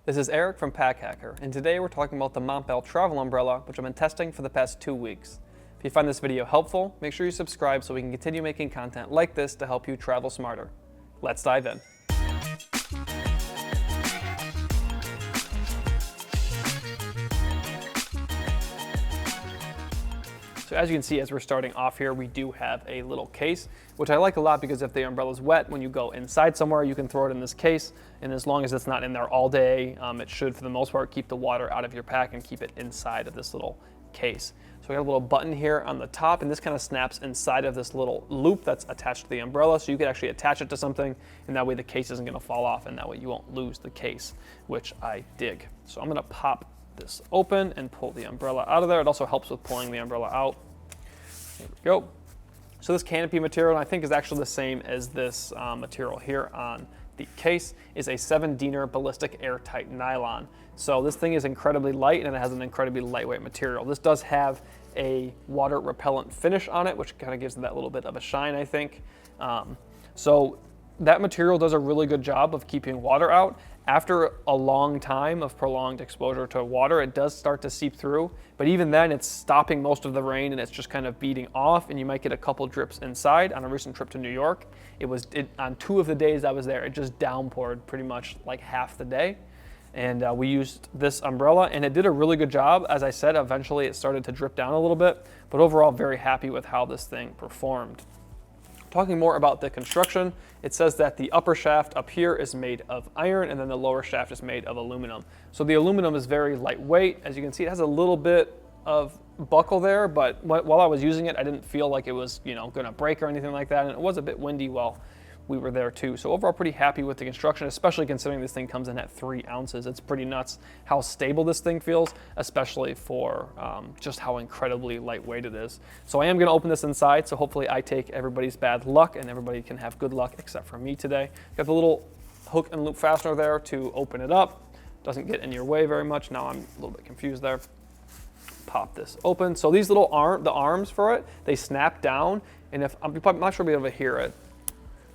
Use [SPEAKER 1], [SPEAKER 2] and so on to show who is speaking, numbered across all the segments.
[SPEAKER 1] This is Eric from Pack Hacker, and today we're talking about the Montbell Travel Umbrella, which I've been testing for the past 2 weeks. If you find this video helpful, make sure you subscribe so we can continue making content like this to help you travel smarter. Let's dive in. So as you can see, as we're starting off here, we do have a little case, which I like a lot because if the umbrella's wet, when you go inside somewhere, you can throw it in this case. And as long as it's not in there all day, it should, for the most part, keep the water out of your pack and keep it inside of this little case. So we got a little button here on the top, and this kind of snaps inside of this little loop that's attached to the umbrella. So you could actually attach it to something, and that way the case isn't gonna fall off, and that way you won't lose the case, which I dig. So I'm gonna pop this open and pull the umbrella out of there. It also helps with pulling the umbrella out. There we go. So this canopy material, I think, is actually the same as this material here on the case, is a 7 Diener ballistic airtight nylon. So this thing is incredibly light and it has an incredibly lightweight material. This does have a water repellent finish on it, which kind of gives it that little bit of a shine, I think. So that material does a really good job of keeping water out. After a long time of prolonged exposure to water, it does start to seep through, but even then it's stopping most of the rain and it's just kind of beating off, and you might get a couple drips inside. On a recent trip to New York, on 2 of the days I was there, it just downpoured pretty much like half the day. And we used this umbrella and it did a really good job. As I said, eventually it started to drip down a little bit, but overall very happy with how this thing performed. Talking more about the construction, it says that the upper shaft up here is made of iron and then the lower shaft is made of aluminum. So the aluminum is very lightweight. As you can see, it has a little bit of buckle there, but while I was using it, I didn't feel like it was, gonna break or anything like that. And it was a bit windy while we were there too. So overall pretty happy with the construction, especially considering this thing comes in at 3 ounces. It's pretty nuts how stable this thing feels, especially for just how incredibly lightweight it is. So I am gonna open this inside, so hopefully I take everybody's bad luck and everybody can have good luck except for me today. Got the little hook and loop fastener there to open it up. Doesn't get in your way very much. Now I'm a little bit confused there. Pop this open. So these little arms for it, they snap down, and I'm not sure you'll be able to hear it.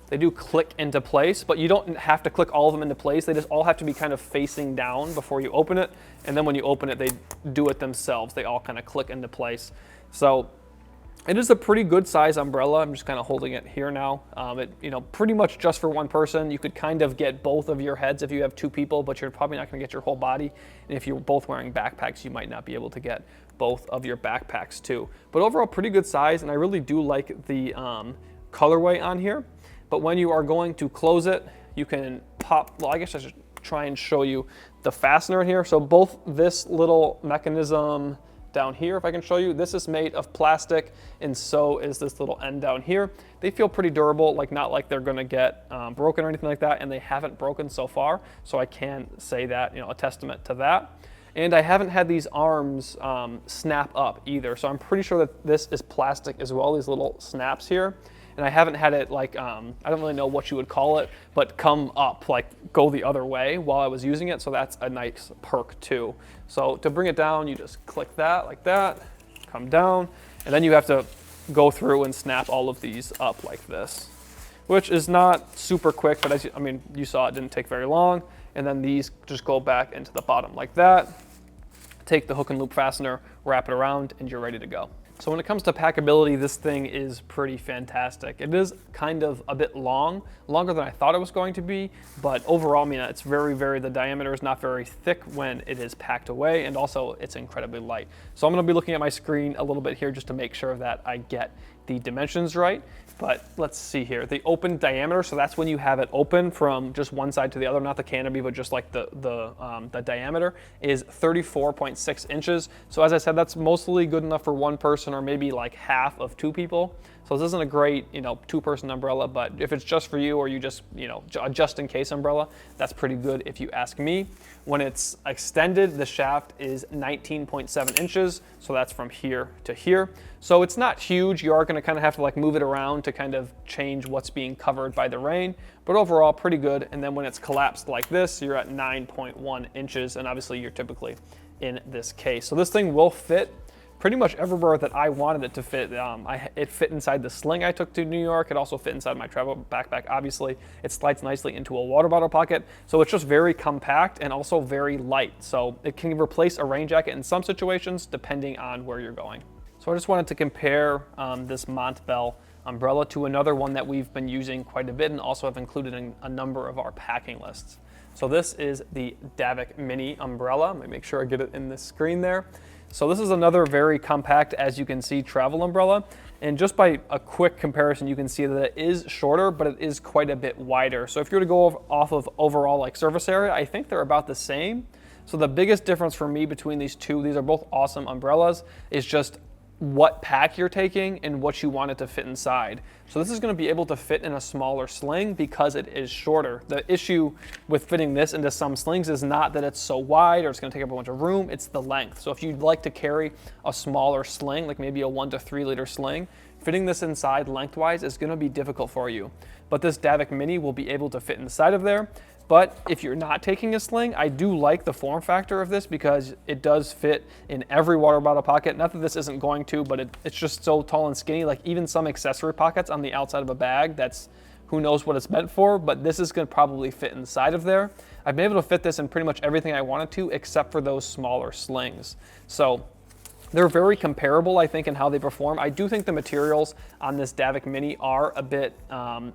[SPEAKER 1] They do click into place, but you don't have to click all of them into place. They just all have to be kind of facing down before you open it. And then when you open it, they do it themselves. They all kind of click into place. So it is a pretty good size umbrella. I'm just kind of holding it here now. Pretty much just for one person. You could kind of get both of your heads if you have 2 people, but you're probably not gonna get your whole body. And if you're both wearing backpacks, you might not be able to get both of your backpacks too. But overall, pretty good size. And I really do like the colorway on here. But when you are going to close it, you can pop, well, I guess I should try and show you the fastener in here. So both this little mechanism down here, if I can show you, this is made of plastic, and so is this little end down here. They feel pretty durable, not like they're gonna get broken or anything like that, and they haven't broken so far. So I can say that, a testament to that. And I haven't had these arms snap up either. So I'm pretty sure that this is plastic as well, these little snaps here. And I haven't had it I don't really know what you would call it, but come up, go the other way while I was using it. So that's a nice perk too. So to bring it down, you just click that like that, come down, and then you have to go through and snap all of these up like this, which is not super quick, but you saw it didn't take very long. And then these just go back into the bottom like that. Take the hook and loop fastener, wrap it around, and you're ready to go. So when it comes to packability, this thing is pretty fantastic. It is kind of a bit longer than I thought it was going to be, but overall, it's the diameter is not very thick when it is packed away, and also it's incredibly light. So I'm gonna be looking at my screen a little bit here just to make sure that I get the dimensions right. But let's see here, the open diameter, so that's when you have it open from just one side to the other, not the canopy, but just like the diameter, is 34.6 inches. So as I said, that's mostly good enough for one person or maybe like half of 2 people. So this isn't a great, 2-person umbrella, but if it's just for you or you just, a just-in-case umbrella, that's pretty good if you ask me. When it's extended, the shaft is 19.7 inches, so that's from here to here. So it's not huge. You are gonna kind of have to move it around to kind of change what's being covered by the rain, but overall pretty good. And then when it's collapsed like this, you're at 9.1 inches, and obviously you're typically in this case. So this thing will fit pretty much everywhere that I wanted it to fit. It fit inside the sling I took to New York. It also fit inside my travel backpack, obviously. It slides nicely into a water bottle pocket. So it's just very compact and also very light. So it can replace a rain jacket in some situations, depending on where you're going. So I just wanted to compare this Montbell umbrella to another one that we've been using quite a bit and also have included in a number of our packing lists. So this is the Davik Mini umbrella. Let me make sure I get it in the screen there. So this is another very compact, as you can see, travel umbrella. And just by a quick comparison, you can see that it is shorter, but it is quite a bit wider. So if you were to go off of overall like surface area, I think they're about the same. So the biggest difference for me between these two, these are both awesome umbrellas, is just what pack you're taking and what you want it to fit inside. So this is going to be able to fit in a smaller sling because it is shorter. The issue with fitting this into some slings is not that it's so wide or it's going to take up a bunch of room, it's the length. So if you'd like to carry a smaller sling, like maybe a 1 to 3 liter sling, fitting this inside lengthwise is going to be difficult for you. But this Davik Mini will be able to fit inside of there. But if you're not taking a sling, I do like the form factor of this because it does fit in every water bottle pocket. Not that this isn't going to, but it's just so tall and skinny. Like even some accessory pockets on the outside of a bag, that's who knows what it's meant for, but this is going to probably fit inside of there. I've been able to fit this in pretty much everything I wanted to, except for those smaller slings. So they're very comparable, I think, in how they perform. I do think the materials on this Davik Mini are a bit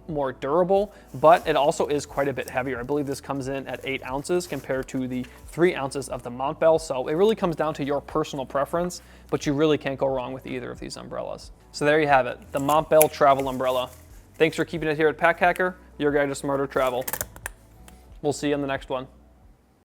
[SPEAKER 1] more durable, but it also is quite a bit heavier. I believe this comes in at 8 ounces compared to the 3 ounces of the Montbell. So it really comes down to your personal preference, but you really can't go wrong with either of these umbrellas. So there you have it, the Montbell Travel Umbrella. Thanks for keeping it here at Pack Hacker, your guide to smarter travel. We'll see you in the next one.